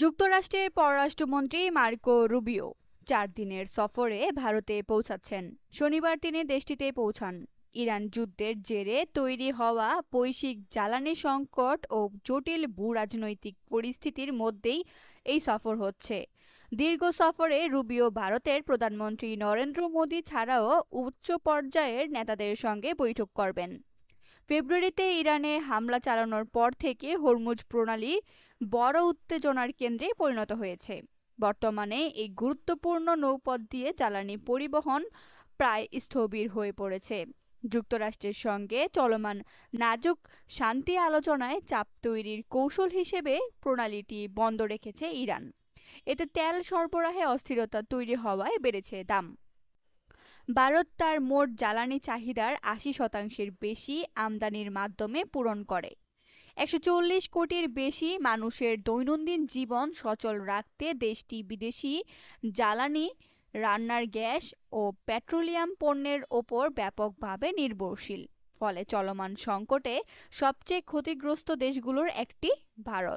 যুক্তরাষ্ট্রের পররাষ্ট্রমন্ত্রী Marco Rubio 4 দিনের সফরে ভারতে পৌঁছাচ্ছেন। শনিবার তিনি দেশটিতে পৌঁছান। ইরান যুদ্ধের জেরে তৈরি হওয়া বৈশ্বিক জ্বালানি সংকট ও জটিল ভূরাজনৈতিক পরিস্থিতির মধ্যেই এই সফর হচ্ছে। দীর্ঘ সফরে রুবিও ভারতের প্রধানমন্ত্রী নরেন্দ্র মোদী ছাড়াও উচ্চ পর্যায়ের নেতাদের সঙ্গে বৈঠক করবেন। ফেব্রুয়ারিতে ইরানে হামলা চালানোর পর থেকে হরমুজ প্রণালী বড় উত্তেজনার কেন্দ্রে পরিণত হয়েছে। বর্তমানে এই গুরুত্বপূর্ণ নৌপথ দিয়ে জ্বালানি পরিবহন প্রায় স্থবির হয়ে পড়েছে। যুক্তরাষ্ট্রের সঙ্গে চলমান নাজুক শান্তি আলোচনায় চাপ তৈরির কৌশল হিসেবে প্রণালীটি বন্ধ রেখেছে ইরান। এতে তেল সরবরাহে অস্থিরতা তৈরি হওয়ায় বেড়েছে দাম। ভারত তার মোট জ্বালানি চাহিদার ৮০% বেশি আমদানির মাধ্যমে পূরণ করে। ১৪০ কোটির বেশি মানুষের দৈনন্দিন জীবন সচল রাখতে দেশটি বিদেশি জ্বালানি, রান্নার গ্যাস ও পেট্রোলিয়াম পণ্যের ওপর ব্যাপকভাবে নির্ভরশীল। ফলে চলমান সংকটে সবচেয়ে ক্ষতিগ্রস্ত দেশগুলোর একটি ভারত।